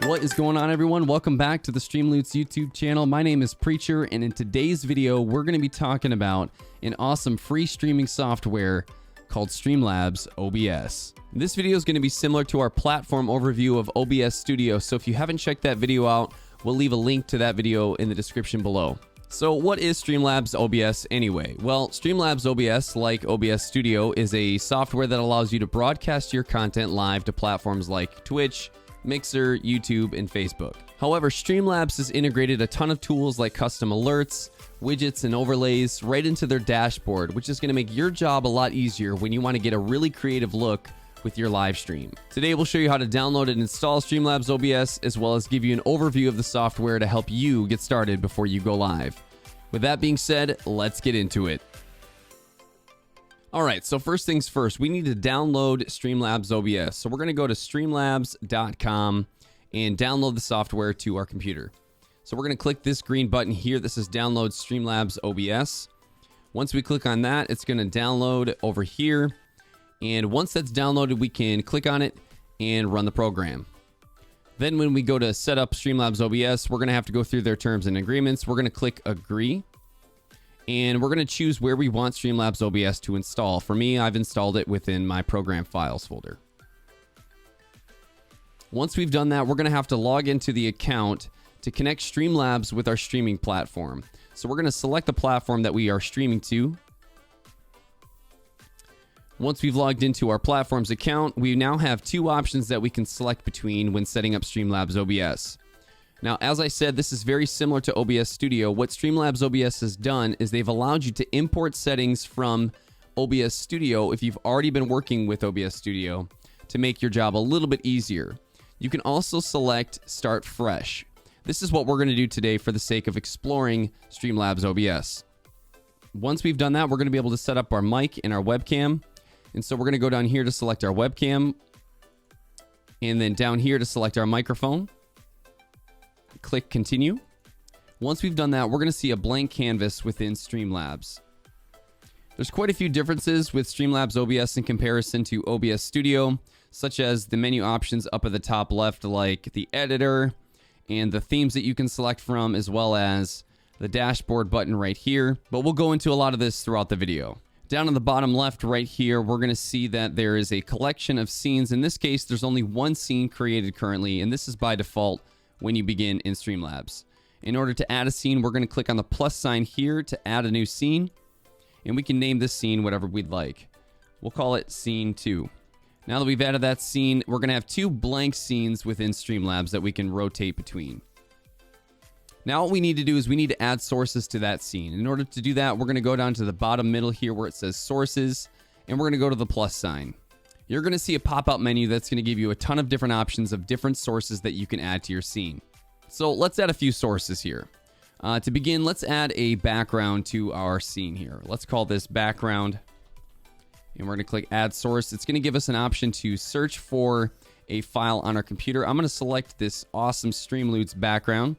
What is going on, everyone? Welcome back to the Streamloots YouTube channel. My name is Preacher, and in today's video, we're going to be talking about an awesome free streaming software called Streamlabs OBS. This video is going to be similar to our platform overview of OBS Studio, so if you haven't checked that video out, we'll leave a link to that video in the description below. So what is Streamlabs OBS anyway? Well, Streamlabs OBS, like OBS Studio, is a software that allows you to broadcast your content live to platforms like Twitch, Mixer, YouTube, and Facebook. However, Streamlabs has integrated a ton of tools like custom alerts, widgets, and overlays right into their dashboard, which is going to make your job a lot easier when you want to get a really creative look with your live stream. Today, we'll show you how to download and install Streamlabs OBS, as well as give you an overview of the software to help you get started before you go live. With that being said, let's get into it. All right, so first things first, we need to download Streamlabs OBS. So we're going to go to streamlabs.com and download the software to our computer. So we're going to click this green button here that says download Streamlabs OBS. Once we click on that, it's going to download over here. And once that's downloaded, we can click on it and run the program. Then when we go to set up Streamlabs OBS, we're going to have to go through their terms and agreements. We're going to click agree. And we're going to choose where we want Streamlabs OBS to install. For me, I've installed it within my program files folder. Once we've done that, we're going to have to log into the account to connect Streamlabs with our streaming platform. So we're going to select the platform that we are streaming to. Once we've logged into our platform's account, we now have two options that we can select between when setting up Streamlabs OBS. Now, as I said, this is very similar to OBS Studio. What Streamlabs OBS has done is they've allowed you to import settings from OBS Studio if you've already been working with OBS Studio to make your job a little bit easier. You can also select Start Fresh. This is what we're going to do today for the sake of exploring Streamlabs OBS. Once we've done that, we're going to be able to set up our mic and our webcam. And so we're going to go down here to select our webcam, and then down here to select our microphone. Click continue. Once we've done that, we're going to see a blank canvas within Streamlabs. There's quite a few differences with Streamlabs OBS in comparison to OBS Studio, such as the menu options up at the top left, like the editor and the themes that you can select from, as well as the dashboard button right here. But we'll go into a lot of this throughout the video. Down in the bottom left right here, we're going to see that there is a collection of scenes. In this case, there's only one scene created currently, and this is by default when you begin in Streamlabs. In order to add a scene, we're going to click on the plus sign here to add a new scene, and we can name this scene whatever we'd like. We'll call it Scene 2. Now that we've added that scene, we're going to have two blank scenes within Streamlabs that we can rotate between. Now what we need to do is we need to add sources to that scene. In order to do that, we're going to go down to the bottom middle here where it says Sources, and we're going to go to the plus sign. You're going to see a pop-up menu that's going to give you a ton of different options of different sources that you can add to your scene. So let's add a few sources here. To begin, let's add a background to our scene here. Let's call this background, and we're going to click add source. It's going to give us an option to search for a file on our computer. I'm going to select this awesome Streamloots background,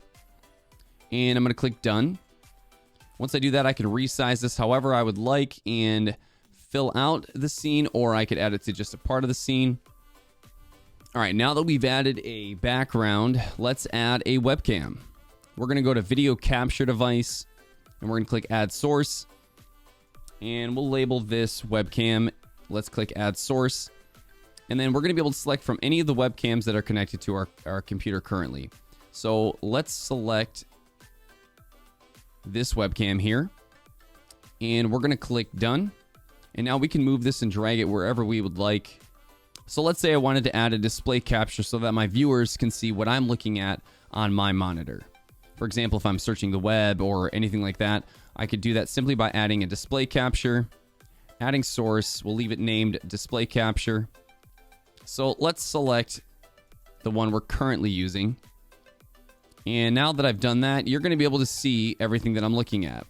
and I'm going to click done. Once I do that, I can resize this however I would like and fill out the scene, or I could add it to just a part of the scene. All right, now that we've added a background, let's add a webcam. We're going to go to video capture device, and we're going to click add source, and we'll label this webcam. Let's click add source, and then we're going to be able to select from any of the webcams that are connected to our computer currently. So let's select this webcam here, and we're going to click done. And now we can move this and drag it wherever we would like. So let's say I wanted to add a display capture so that my viewers can see what I'm looking at on my monitor. For example, if I'm searching the web or anything like that, I could do that simply by adding a display capture, adding source. We'll leave it named display capture. So let's select the one we're currently using. And now that I've done that, you're going to be able to see everything that I'm looking at.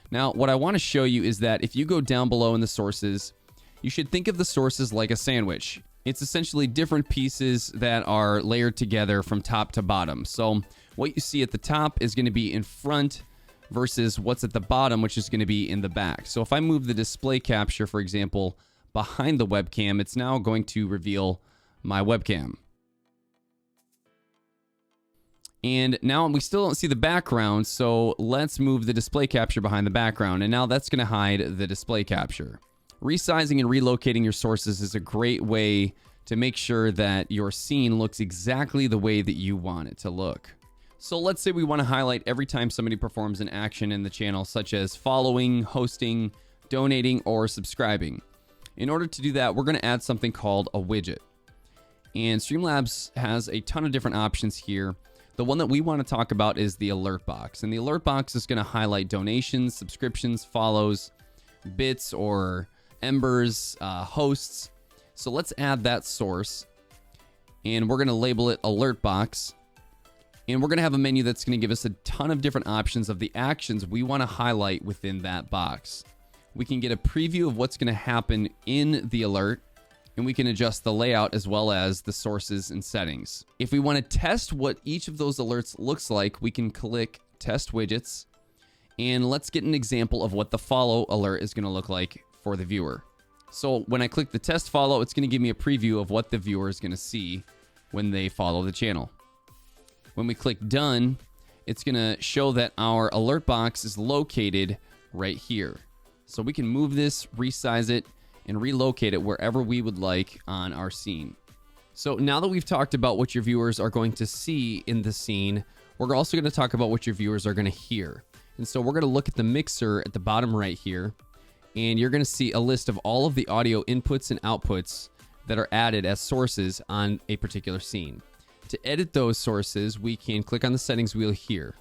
Now, what I want to show you is that if you go down below in the sources, you should think of the sources like a sandwich. It's essentially different pieces that are layered together from top to bottom. So what you see at the top is going to be in front versus what's at the bottom, which is going to be in the back. So if I move the display capture, for example, behind the webcam, it's now going to reveal my webcam. And now we still don't see the background, so let's move the display capture behind the background. And now that's going to hide the display capture. Resizing and relocating your sources is a great way to make sure that your scene looks exactly the way that you want it to look. So let's say we want to highlight every time somebody performs an action in the channel, such as following, hosting, donating, or subscribing. In order to do that, we're going to add something called a widget. And Streamlabs has a ton of different options here. The one that we want to talk about is the alert box. And the alert box is going to highlight donations, subscriptions, follows, bits or embers, hosts. So let's add that source. And we're going to label it alert box. And we're going to have a menu that's going to give us a ton of different options of the actions we want to highlight within that box. We can get a preview of what's going to happen in the alert. And we can adjust the layout as well as the sources and settings. If we want to test what each of those alerts looks like, we can click Test Widgets. And let's get an example of what the follow alert is going to look like for the viewer. So when I click the Test Follow, it's going to give me a preview of what the viewer is going to see when they follow the channel. When we click Done, it's going to show that our alert box is located right here. So we can move this, resize it, and relocate it wherever we would like on our scene. So now that we've talked about what your viewers are going to see in the scene, we're also going to talk about what your viewers are going to hear. And so we're going to look at the mixer at the bottom right here, and you're going to see a list of all of the audio inputs and outputs that are added as sources on a particular scene. To edit those sources, we can click on the settings wheel here.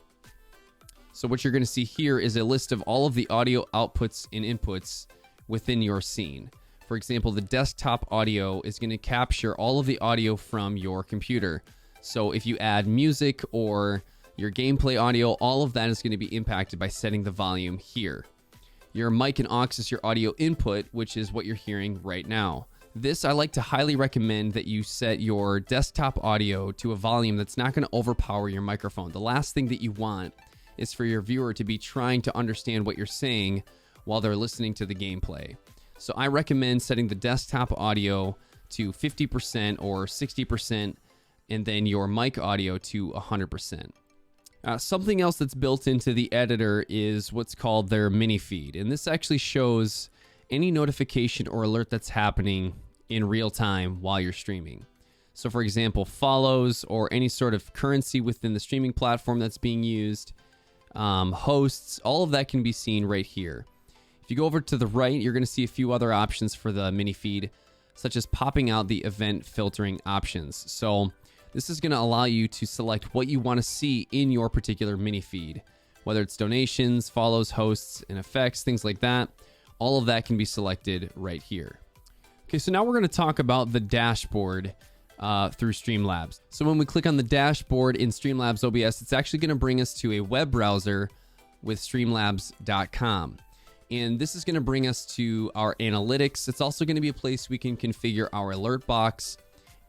So what you're going to see here is a list of all of the audio outputs and inputs within your scene. For example, the desktop audio is going to capture all of the audio from your computer. So if you add music or your gameplay audio, all of that is going to be impacted by setting the volume here. Your mic and aux is your audio input, which is what you're hearing right now. This, I like to highly recommend that you set your desktop audio to a volume that's not going to overpower your microphone. The last thing that you want is for your viewer to be trying to understand what you're saying while they're listening to the gameplay. So I recommend setting the desktop audio to 50% or 60%, and then your mic audio to 100%. Something else that's built into the editor is what's called their mini feed. And this actually shows any notification or alert that's happening in real time while you're streaming. So for example, follows or any sort of currency within the streaming platform that's being used, hosts, all of that can be seen right here. If you go over to the right, you're going to see a few other options for the mini feed, such as popping out the event filtering options. So this is going to allow you to select what you want to see in your particular mini feed, whether it's donations, follows, hosts, and effects, things like that. All of that can be selected right here. Okay, so now we're going to talk about the dashboard through Streamlabs. So when we click on the dashboard in Streamlabs OBS, it's actually going to bring us to a web browser with streamlabs.com. And this is going to bring us to our analytics. It's also going to be a place we can configure our alert box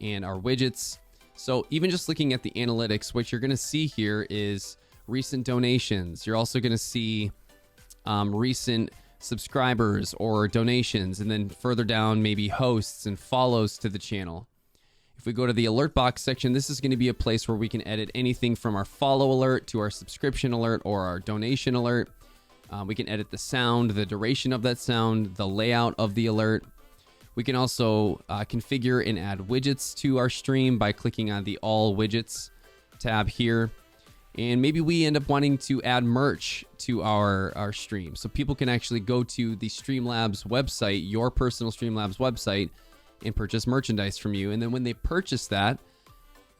and our widgets. So even just looking at the analytics, what you're going to see here is recent donations. You're also going to see recent subscribers or donations, and then further down, maybe hosts and follows to the channel. If we go to the alert box section, this is going to be a place where we can edit anything from our follow alert to our subscription alert or our donation alert. We can edit the sound, the duration of that sound, the layout of the alert. We can also configure and add widgets to our stream by clicking on the All Widgets tab here. And maybe we end up wanting to add merch to our stream. So people can actually go to the Streamlabs website, your personal Streamlabs website, and purchase merchandise from you. And then when they purchase that,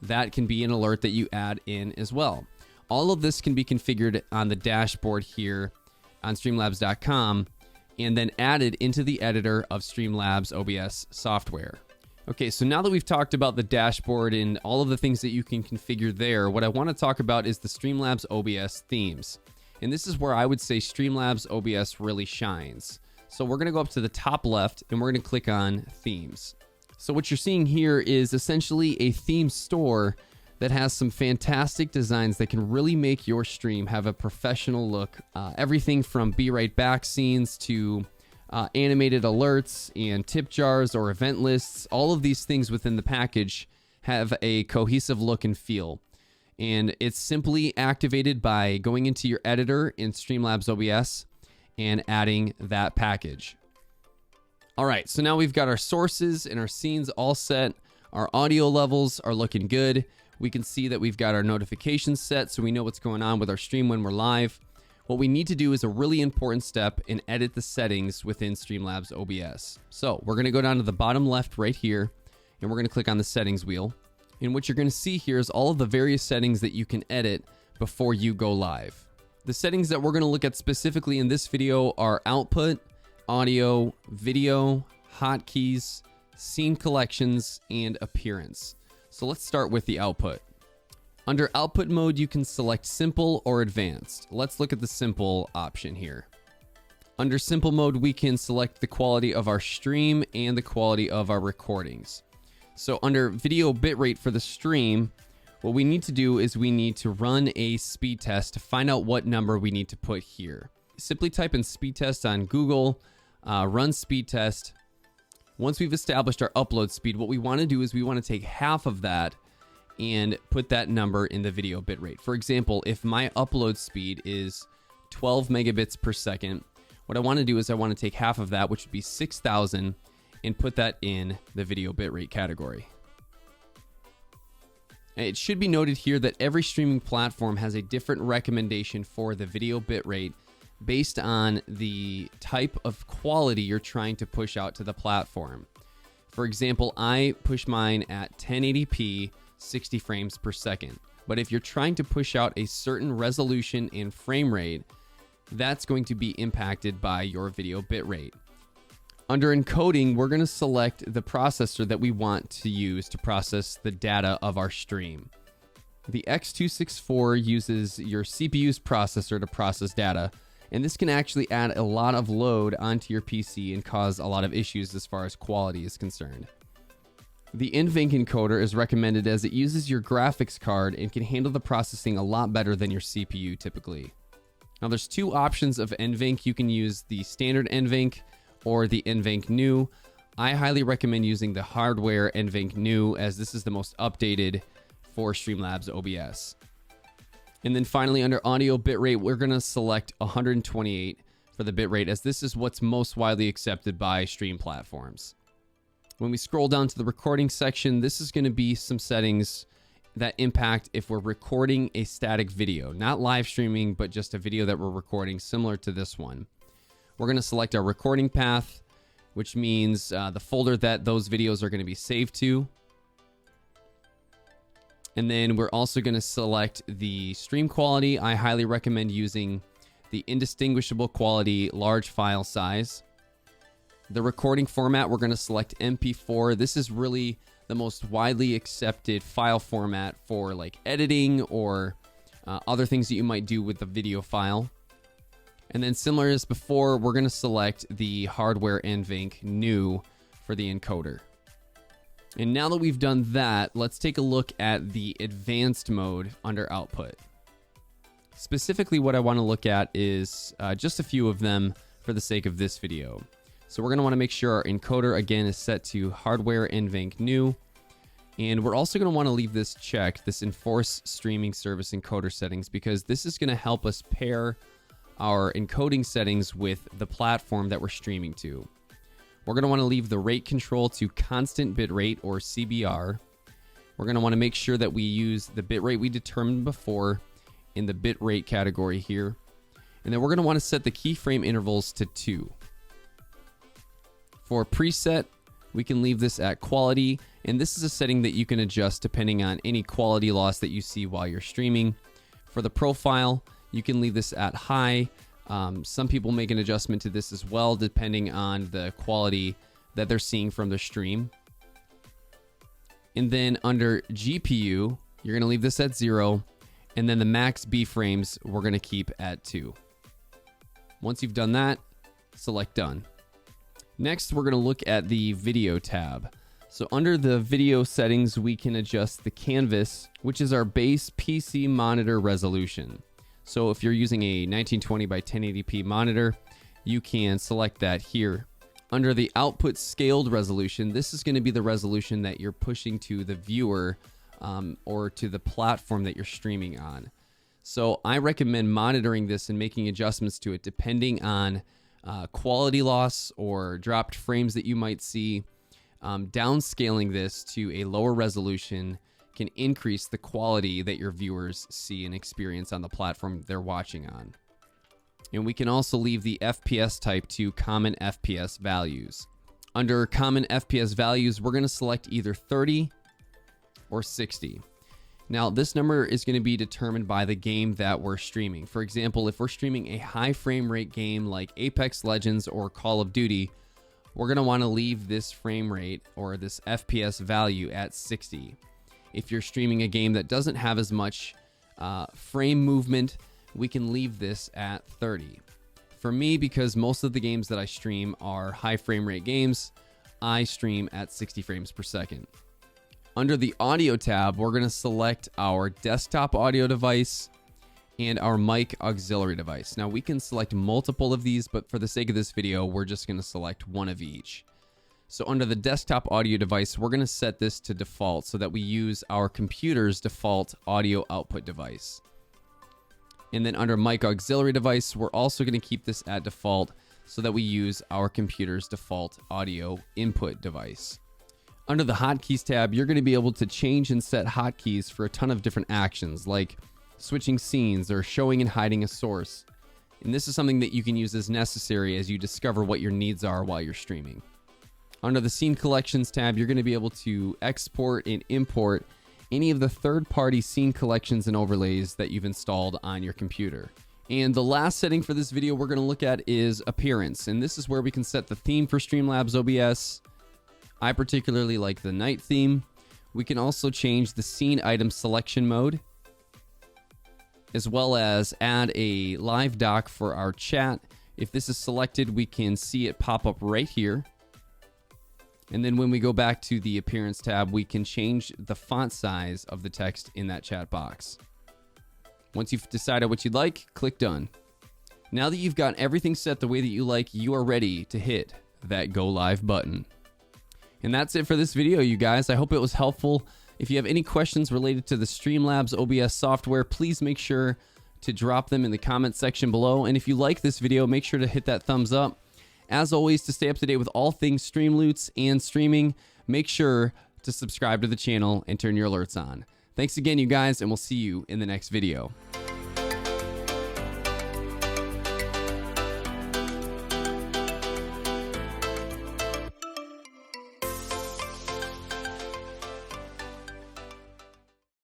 that can be an alert that you add in as well. All of this can be configured on the dashboard here on streamlabs.com and then added into the editor of Streamlabs OBS software. Okay, so now that we've talked about the dashboard and all of the things that you can configure there, what I want to talk about is the Streamlabs OBS themes. And this is where I would say Streamlabs OBS really shines. So we're going to go up to the top left and we're going to click on themes. So what you're seeing here is essentially a theme store that has some fantastic designs that can really make your stream have a professional look. Everything from Be Right Back scenes to animated alerts and tip jars or event lists. All of these things within the package have a cohesive look and feel. And it's simply activated by going into your editor in Streamlabs OBS and adding that package. All right, so now we've got our sources and our scenes all set. Our audio levels are looking good. We can see that we've got our notifications set so we know what's going on with our stream when we're live. What we need to do is a really important step and edit the settings within Streamlabs OBS. So we're gonna go down to the bottom left right here, and we're gonna click on the settings wheel. And what you're gonna see here is all of the various settings that you can edit before you go live. The settings that we're gonna look at specifically in this video are output, audio, video, hotkeys, scene collections, and appearance. So let's start with the output. Under output mode, you can select simple or advanced. Let's look at the simple option here. Under simple mode, we can select the quality of our stream and the quality of our recordings. So under video bitrate for the stream, what we need to do is we need to run a speed test to find out what number we need to put here. Simply type in speed test on Google, run speed test. Once we've established our upload speed, what we want to do is we want to take half of that and put that number in the video bitrate. For example, if my upload speed is 12 megabits per second, what I want to do is I want to take half of that, which would be 6,000, and put that in the video bitrate category. And it should be noted here that every streaming platform has a different recommendation for the video bitrate based on the type of quality you're trying to push out to the platform. For example, I push mine at 1080p, 60 frames per second. But if you're trying to push out a certain resolution and frame rate, that's going to be impacted by your video bitrate. Under encoding, we're going to select the processor that we want to use to process the data of our stream. The X264 uses your CPU's processor to process data, and this can actually add a lot of load onto your PC and cause a lot of issues as far as quality is concerned. The NVENC encoder is recommended as it uses your graphics card and can handle the processing a lot better than your CPU typically. Now there's two options of NVENC. You can use the standard NVENC or the NVENC New. I highly recommend using the hardware NVENC New as this is the most updated for Streamlabs OBS. And then finally under audio bitrate, we're going to select 128 for the bitrate as this is what's most widely accepted by stream platforms. When we scroll down to the recording section, this is going to be some settings that impact if we're recording a static video, not live streaming, but just a video that we're recording similar to this one. We're going to select our recording path, which means the folder that those videos are going to be saved to. And then we're also going to select the stream quality. I highly recommend using the indistinguishable quality large file size. The recording format, we're going to select MP4. This is really the most widely accepted file format for like editing or other things that you might do with the video file. And then similar as before, we're going to select the hardware NVENC New for the encoder. And now that we've done that, let's take a look at the advanced mode under output. Specifically, what I want to look at is just a few of them for the sake of this video. So we're going to want to make sure our encoder again is set to hardware NVENC New. And we're also going to want to leave this checked, this enforce streaming service encoder settings, because this is going to help us pair our encoding settings with the platform that we're streaming to. We're going to want to leave the rate control to constant bitrate or CBR. We're going to want to make sure that we use the bitrate we determined before in the bitrate category here. And then we're going to want to set the keyframe intervals to 2. For preset, we can leave this at quality, and this is a setting that you can adjust depending on any quality loss that you see while you're streaming. For the profile, you can leave this at high. Some people make an adjustment to this as well depending on the quality that they're seeing from the stream. And then under GPU, you're going to leave this at 0, and then the max B frames we're going to keep at 2. Once you've done that, select done. Next, we're going to look at the video tab. So under the video settings, we can adjust the canvas, which is our base PC monitor resolution. So if you're using a 1920 by 1080p monitor, you can select that here. Under the output scaled resolution, this is going to be the resolution that you're pushing to the viewer or to the platform that you're streaming on. So I recommend monitoring this and making adjustments to it depending on quality loss or dropped frames that you might see. Downscaling this to a lower resolution can increase the quality that your viewers see and experience on the platform they're watching on. And we can also leave the FPS type to common FPS values. Under common FPS values, we're going to select either 30 or 60. Now, this number is going to be determined by the game that we're streaming. For example, if we're streaming a high frame rate game like Apex Legends or Call of Duty, we're going to want to leave this frame rate or this FPS value at 60. If you're streaming a game that doesn't have as much frame movement, we can leave this at 30. For me, because most of the games that I stream are high frame rate games, I stream at 60 frames per second. Under the audio tab, we're going to select our desktop audio device and our mic auxiliary device. Now, we can select multiple of these, but for the sake of this video, we're just going to select one of each. So under the desktop audio device, we're going to set this to default so that we use our computer's default audio output device. And then under mic auxiliary device, we're also going to keep this at default so that we use our computer's default audio input device. Under the hotkeys tab, you're going to be able to change and set hotkeys for a ton of different actions like switching scenes or showing and hiding a source. And this is something that you can use as necessary as you discover what your needs are while you're streaming. Under the scene collections tab, you're going to be able to export and import any of the third-party scene collections and overlays that you've installed on your computer. And the last setting for this video we're going to look at is appearance. And this is where we can set the theme for Streamlabs OBS. I particularly like the night theme. We can also change the scene item selection mode, as well as add a live dock for our chat. If this is selected, we can see it pop up right here. And then when we go back to the appearance tab, we can change the font size of the text in that chat box. Once you've decided what you'd like, click done. Now that you've got everything set the way that you like, you are ready to hit that go live button. And that's it for this video, you guys. I hope it was helpful. If you have any questions related to the Streamlabs OBS software, please make sure to drop them in the comment section below. And if you like this video, make sure to hit that thumbs up. As always, to stay up to date with all things Streamloots and streaming, make sure to subscribe to the channel and turn your alerts on. Thanks again, you guys, and we'll see you in the next video.